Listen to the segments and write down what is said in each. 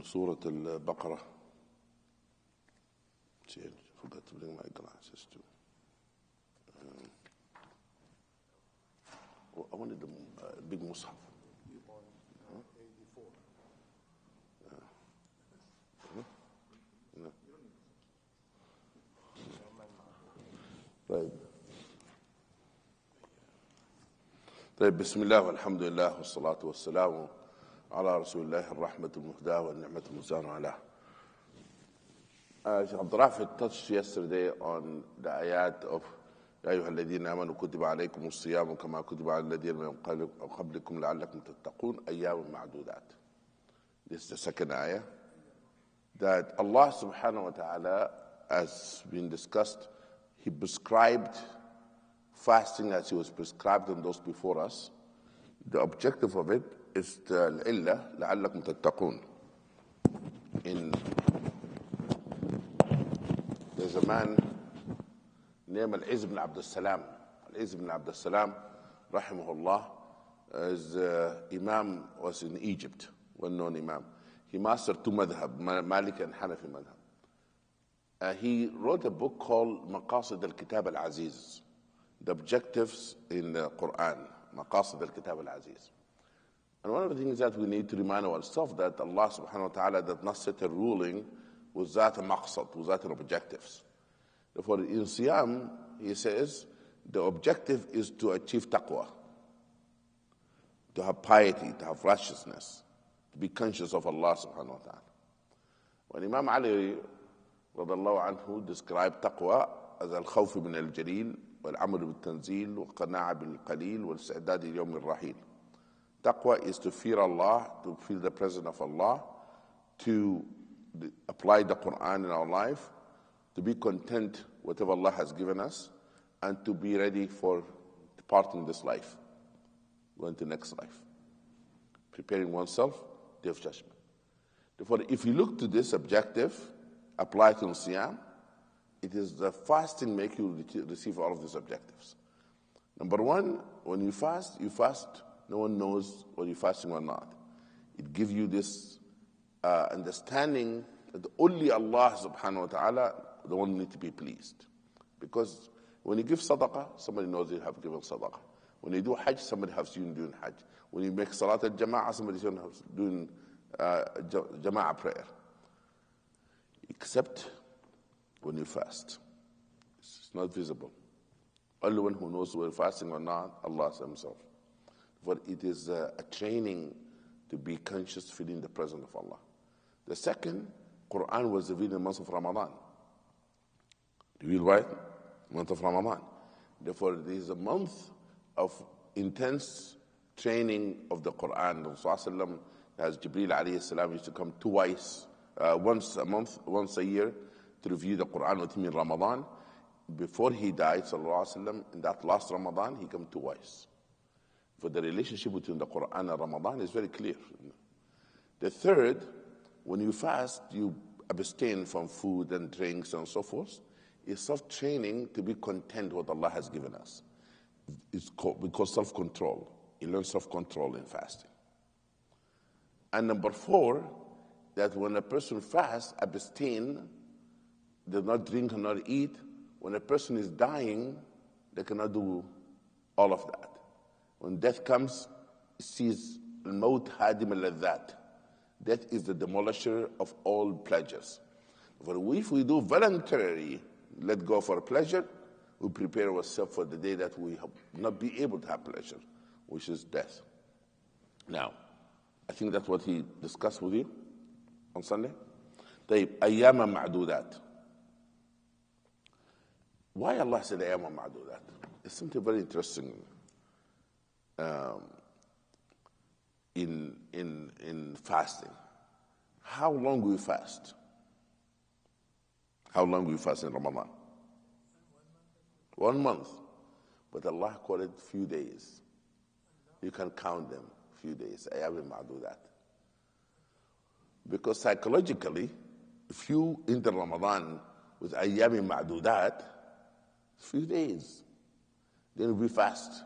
in Surah al-Baqarah. I forgot to bring my glasses too. I wanted the big mushaf. You on 84. No. طيب. طيب بسم الله والحمد لله والصلاة والسلام على رسول الله الرحمة المهداة والنعمة المزان عليه. Sheikh Abdul Rafi touched yesterday on the ayat of يا أيها الذين آمنوا كتب عليكم الصيام كما كتب على الذين من قبلكم لعلكم تتقون أيام معدودات. This is the second ayah that Allah subhanahu wa ta'ala, as been discussed, He prescribed fasting as He was prescribed on those before us. The objective of it is the العلة لعلكم تتقون. There's a man named al-Izz ibn Abdul Salam. Al-Izz ibn Abdul Salam, rahimahullah, his Imam was in Egypt, well-known Imam. He mastered two madhab, Maliki and Hanafi madhab. He wrote a book called Maqasid al-Kitab al-Aziz, the objectives in the Quran, Maqasid al-Kitab al-Aziz. And one of the things that we need to remind ourselves that Allah subhanahu wa ta'ala did not set a ruling with that maqsad, with that objectives. Therefore, in Siyam, he says, the objective is to achieve taqwa, to have piety, to have righteousness, to be conscious of Allah subhanahu wa ta'ala. When Imam Ali radiallahu anhu described taqwa as al-khawf min al-jalil, wal-amal bil-tanzil, wal-qana'a bil-qalil, wal-ista'dad li-yawm al-rahil. Taqwa is to fear Allah, to feel the presence of Allah, to apply the Quran in our life, to be content whatever Allah has given us, and to be ready for departing this life, going to the next life, preparing oneself, day of judgment. Therefore, if you look to this objective, apply to Siyam, it is the fasting make you receive all of these objectives. Number one, when you fast, no one knows whether you're fasting or not. It gives you this understanding that only Allah subhanahu wa ta'ala, the one need to be pleased. Because when you give sadaqah, somebody knows you have given sadaqah. When you do hajj, somebody has seen you doing hajj. When you make salat al-jama'ah, somebody has doing jama'ah prayer. Except when you fast. It's not visible. Only one who knows whether fasting or not, Allah himself. But it is a training to be conscious, feeling the presence of Allah. The second, Quran was revealed in the month of Ramadan. Revealed right? Month of Ramadan. Therefore, there is a month of intense training of the Quran. The Rasulullah, as Jibreel alayhi salam used to come twice, once a month, once a year, to review the Quran with him in Ramadan. Before he died, sallallahu alayhi wa sallam, in that last Ramadan, he came twice. For the relationship between the Quran and Ramadan is very clear. The third, when you fast, you abstain from food and drinks and so forth. It's self-training to be content with what Allah has given us. It's because self-control. You learn self-control in fasting. And number four, that when a person fasts, abstain, does not drink and not eat, when a person is dying, they cannot do all of that. When death comes, it sees al-maut hadim al-ladhat. Death is the demolisher of all pleasures. For if we do voluntarily let go for pleasure, we prepare ourselves for the day that we will not be able to have pleasure, which is death. Now, I think that's what he discussed with you on Sunday. طيب, أيام معدودات. Why Allah said أيام معدودات? It's something very interesting. In fasting. How long we fast? How long we fast in Ramadan? 1 month. But Allah called it few days. You can count them, few days. Ayyam ma'dudat. Because psychologically, if you enter Ramadan with ayyam ma'dudat, few days, then we fast.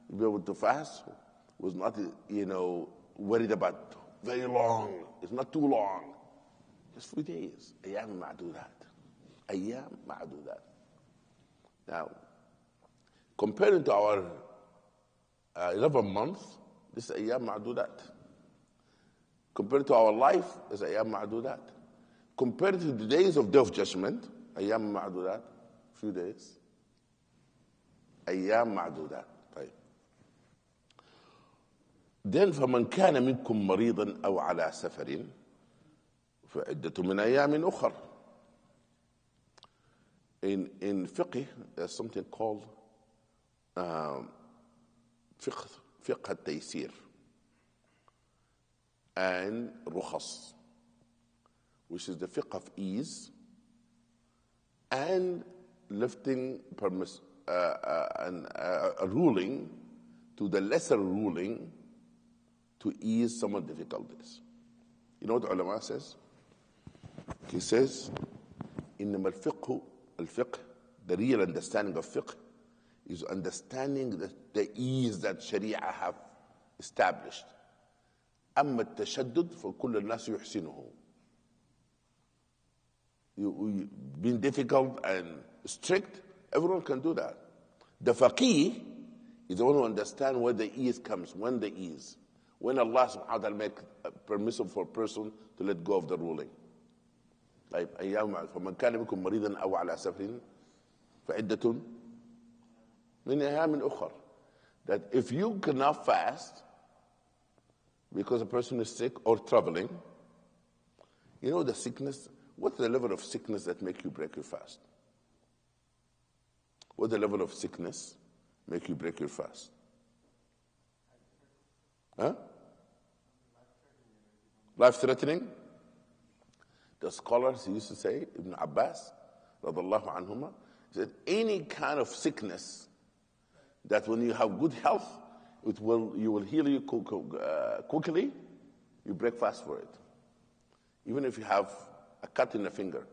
You'll be able to fast. Was not, worried about very long. It's not too long. Just few days. أيام معدودات. أيام معدودات. Now, comparing to our 11 months, this is أيام معدودات. Compared to our life, is أيام معدودات. Compared to the days of Day of Judgment, أيام معدودات, few days. أيام معدودات. طيب. Then فمن كان منكم مريضا أو على سفر فعدة من أيام أخر. In fiqh, there's something called fiqh التيسير and rukhas, which is the fiqh of ease and lifting a ruling to the lesser ruling to ease some of the difficulties. You know what ulama says? He says, إنما الفقه, the real understanding of fiqh is understanding the ease that Sharia have established. أما التشدد فكل الناس يحسنه. You being difficult and strict, everyone can do that. The faqih is the one who understands where the ease comes, when the ease. When Allah subhanahu wa ta'ala makes permissible for a person to let go of the ruling. طيب أيام فمن كان منكم مريضا أو على سفر فعدة من أيام أخر. That if you cannot fast because a person is sick or traveling, you know the sickness. What's the level of sickness that make you break your fast? What's the level of sickness make you break your fast? Huh? Life-threatening? The scholars used to say, Ibn Abbas, radallahu anhuma, said any kind of sickness that when you have good health, you will heal you quickly, you break fast for it. Even if you have a cut in the finger.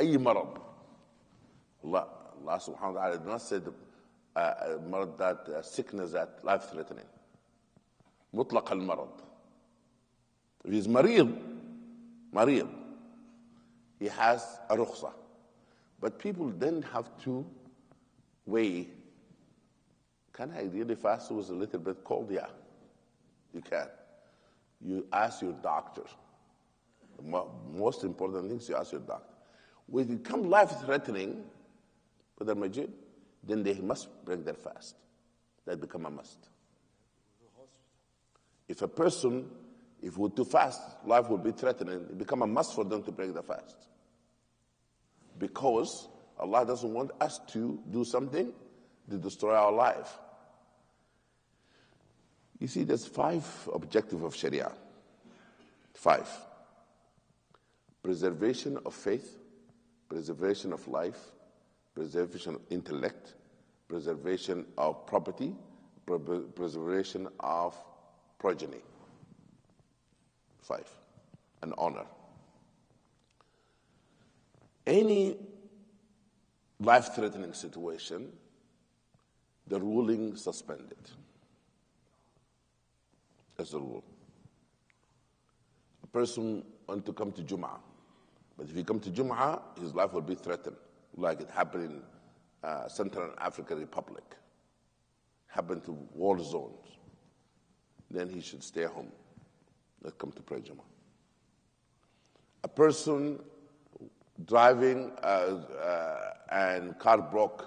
أي مرض. Allah subhanahu wa ta'ala did not say that sickness that life-threatening. مطلق المرض. If he's مريض, he has a rukhsa. But people then have to weigh, can I really fast? It was a little bit cold? Yeah, you can. You ask your doctor. The most important thing is you ask your doctor. When it becomes life-threatening, Brother Majid, then they must break their fast. That become a must. If a person, if we to fast, life will be threatening, it become a must for them to break the fast. Because Allah doesn't want us to do something to destroy our life. You see, there's 5 objectives of Sharia. 5. Preservation of faith, preservation of life, preservation of intellect, preservation of property, preservation of progeny. 5. And honor. Any life-threatening situation, the ruling suspended. That's the rule. A person wants to come to Jum'ah, but if he comes to Jum'ah, his life will be threatened, like it happened in Central African Republic, happened to war zones. Then he should stay home, not come to pray Jum'ah. A person driving and car broke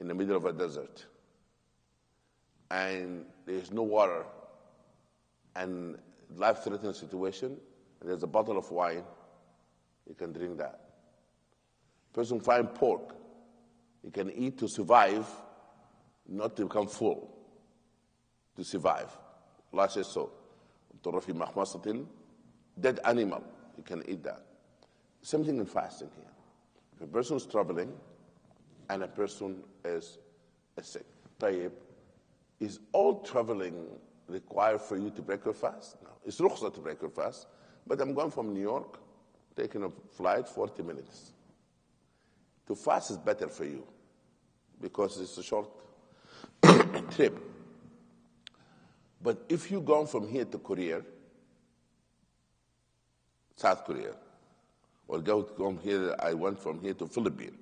in the middle of a desert, and there's no water, and life-threatening situation, and there's a bottle of wine, you can drink that. Person find pork, he can eat to survive, not to become full, to survive. Allah says so. Dead animal, you can eat that. Same thing in fasting here. If a person is traveling and a person is sick, طيب, is all traveling required for you to break your fast? No. It's rukhsa to break your fast, but I'm going from New York, taking a flight, 40 minutes. To fast is better for you because it's a short trip. But if you're going from here to Korea, South Korea. Or go from here, I went from here to Philippines.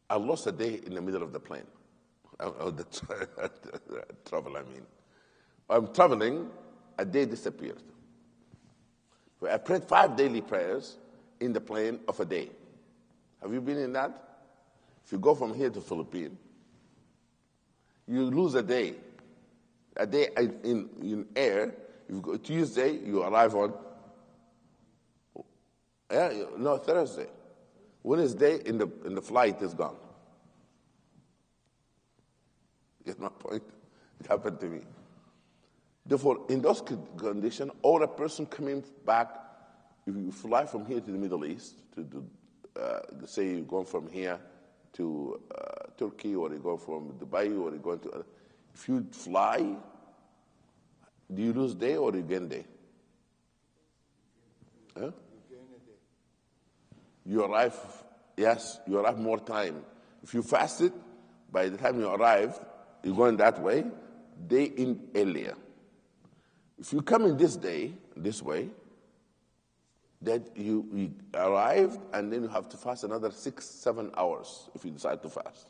I lost a day in the middle of the plane. The travel, I mean. I'm traveling, a day disappeared. So I prayed 5 daily prayers in the plane of a day. Have you been in that? If you go from here to Philippines, you lose a day. A day in air. If you go Tuesday, you arrive on Thursday. Wednesday in the flight is gone. Get my point? It happened to me. Therefore, in those conditions, or a person coming back, if you fly from here to the Middle East, say you're going from here to Turkey, or you go from Dubai, or you go to, if you fly, do you lose day or you gain day? Huh? You gain a day. You arrive more time. If you fasted, by the time you arrive, you're going that way, day in earlier. If you come in this way, that you arrived and then you have to fast another 6-7 hours if you decide to fast.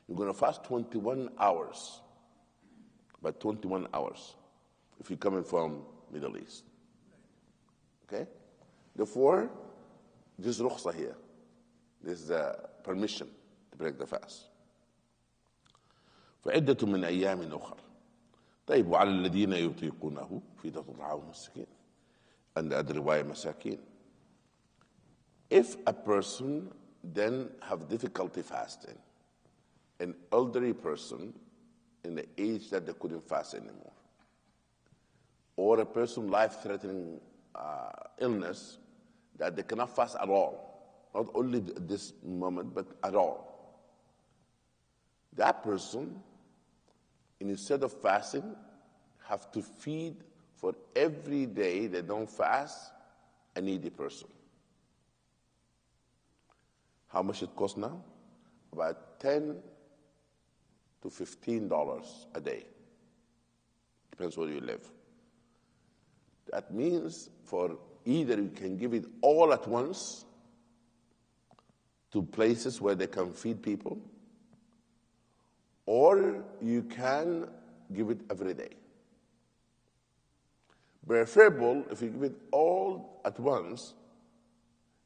You're going to fast 21 hours. But 21 hours if you're coming from Middle East. Okay? Therefore, this rukhsah here. This is permission to break the fast. فعدة من أيام أخر. طيب وعلى الذين يطيقونه فدية طعام مسكين. And the other riwayah masakin. If a person then have difficulty fasting, an elderly person in the age that they couldn't fast anymore, or a person life-threatening illness that they cannot fast at all, not only at this moment, but at all, that person, instead of fasting, have to feed for every day they don't fast a needy person. How much it costs now? About $10 to $15 a day. Depends where you live. That means for either you can give it all at once to places where they can feed people, or you can give it every day. Preferable if you give it all at once.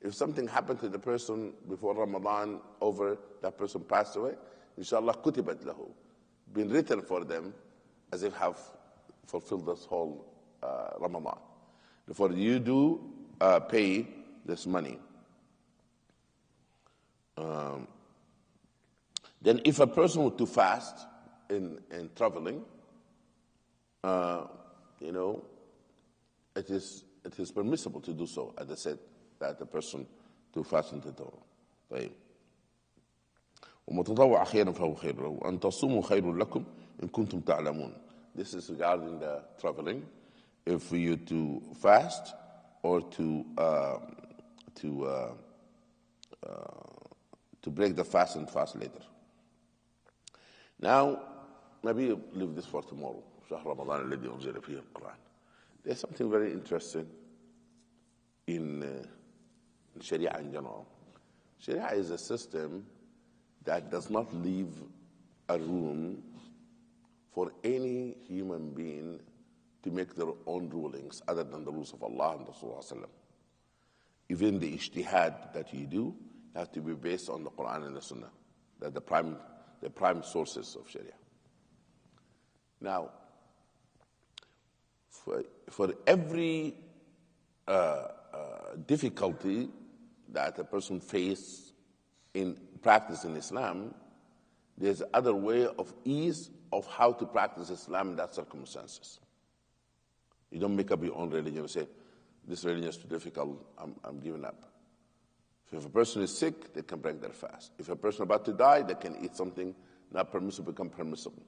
If something happened to the person before Ramadan over, that person passed away, inshallah kutibat lahu, been written for them as if have fulfilled this whole Ramadan. Therefore, you do pay this money. Then if a person were to fast in traveling, it is permissible to do so, as I said, that the person to fast in the طيب. ومتطوع خيرا فهو خير له وأن تصوموا خير لكم إن كنتم تعلمون. This is regarding the traveling. If you to fast or to break the fast and fast later. Now, maybe leave this for tomorrow. شهر رمضان الذي أنزل فيه القرآن. There's something very interesting in Sharia in general. Sharia is a system that does not leave a room for any human being to make their own rulings other than the rules of Allah and Rasulullah. Even the ijtihad that you do, you have to be based on the Quran and the Sunnah. That the prime sources of Sharia. Now, for every difficulty that a person faces in practice in Islam, there's other way of ease of how to practice Islam in that circumstances. You don't make up your own religion and say, this religion is too difficult, I'm giving up. If a person is sick, they can break their fast. If a person is about to die, they can eat something not permissible, become permissible.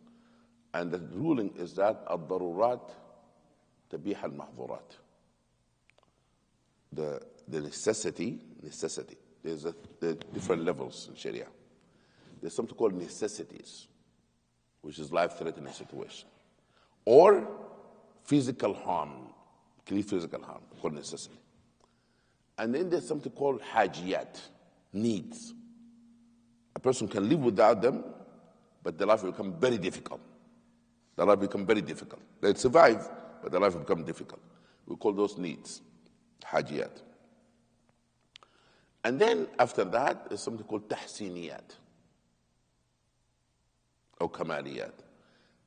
And the ruling is that al-darurat tabih al-mahdurat. The necessity, there's the different levels in Sharia. There's something called necessities, which is life-threatening situation. Or physical harm, called necessity. And then there's something called hajiyat, needs. A person can live without them, but their life will become very difficult. Their life will become very difficult. They'll survive, but their life will become difficult. We call those needs, hajiyat. And then after that, there's something called tahsiniyat, or kamaliyat.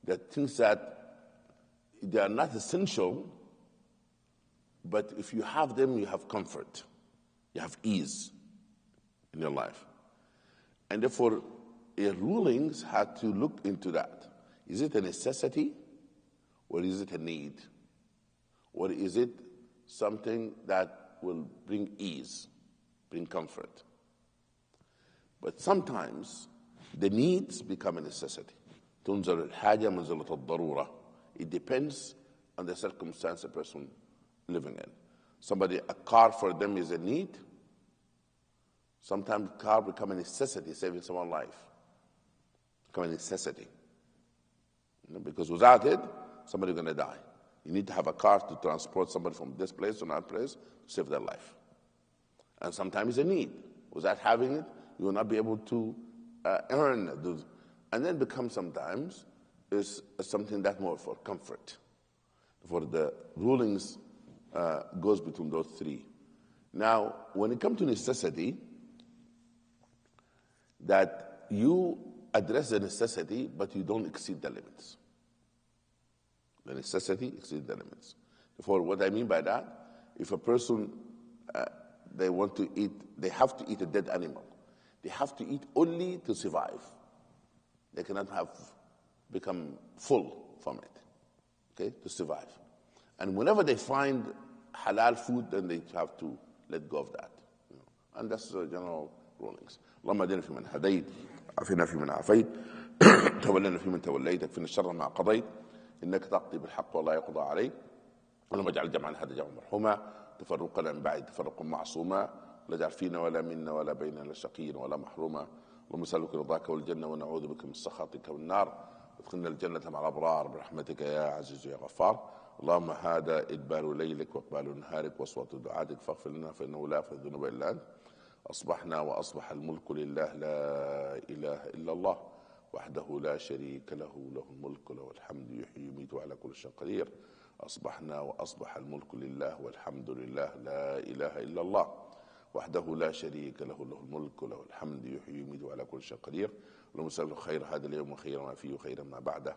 There are things that they are not essential, but if you have them, you have comfort, you have ease in your life. And therefore, your rulings had to look into that. Is it a necessity, or is it a need? Or is it something that will bring ease, bring comfort? But sometimes the needs become a necessity. تنزل الحاجة منزلة الضرورة. It depends on the circumstance a person living in. Somebody, a car for them is a need. Sometimes a car become a necessity, saving someone's life. Become a necessity. Because without it, somebody's going to die. You need to have a car to transport somebody from this place to that place to save their life. And sometimes it's a need. Without having it, you will not be able to earn those. And then become sometimes is something that more for comfort. For the rulings goes between those three. Now, when it comes to necessity, that you address the necessity, but you don't exceed the limits. The necessity exceeds the limits. Therefore, what I mean by that, if a person, they want to eat, they have to eat a dead animal. They have to eat only to survive. They cannot have become full from it, okay, to survive. And whenever they find halal food, then they have to let go of that. And that's the general rulings. اللهم اهدنا فيمن هديت، عافنا فيمن عافيت، تولنا فيمن توليت، اكفنا الشر ما قضيت، انك تقضي بالحق ولا يقضى عليك. اللهم اجعل جمعنا هذا جمعا مرحوما، تفرقنا من بعد تفرقا معصوما، لا تجعل فينا ولا منا ولا بيننا شقيا ولا محروما. اللهم نسألك رضاك والجنة ونعوذ بك من سخطك والنار. ادخلنا الجنة مع الأبرار برحمتك يا عزيز يا غفار. اللهم هذا إدبار ليلك وإقبال نهارك وأصوات دعاتك فاغفر لنا فإنه لا يغفر الذنوب إلا أنت. أصبحنا وأصبح الملك لله لا إله إلا الله وحده لا شريك له، له الملك وله الحمد يحيي ويميت وعلى كل شيء قدير. أصبحنا وأصبح الملك لله والحمد لله لا إله إلا الله وحده لا شريك له، له الملك وله الحمد يحيي ويميت وعلى كل شيء قدير. اللهم نسألك خير هذا اليوم وخير ما فيه وخير ما بعده،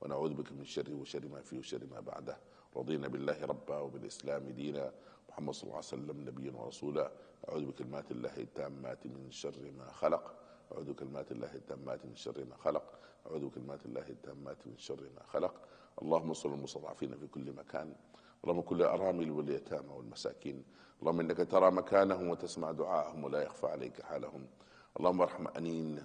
ونعوذ بك من شر وشر ما فيه وشر ما بعده. رضينا بالله ربا وبالإسلام دينا، محمد صلى الله عليه وسلم نبيا ورسولا. أعوذ بكلمات الله التامات من شر ما خلق. أعوذ بكلمات الله التامات من شر ما خلق. أعوذ بكلمات الله التامات من شر ما خلق. اللهم صل المستضعفين في كل مكان، اللهم كل الأرامل واليتامى والمساكين، اللهم إنك ترى مكانهم وتسمع دعاءهم ولا يخفى عليك حالهم. اللهم ارحم أنين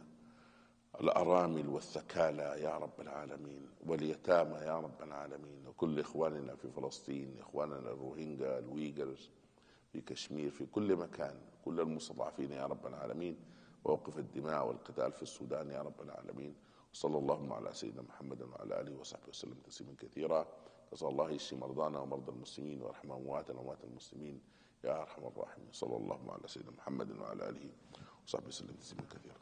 الأرامل والثكالى يا رب العالمين، واليتامى يا رب العالمين، وكل إخواننا في فلسطين، إخواننا الروهينجا الويغرز في كشمير، في كل مكان، كل المستضعفين يا رب العالمين. ووقف الدماء والقتال في السودان يا رب العالمين. وصلى اللهم على سيدنا محمد وعلى آله وصحبه وسلم تسليما كثيرا. نسأل الله يشفي مرضانا ومرضى المسلمين ويرحم أمواتنا وأموات المسلمين يا أرحم الراحمين. صلى الله على سيدنا محمد وعلى آله وصحبه وسلم تسليما كثيرا.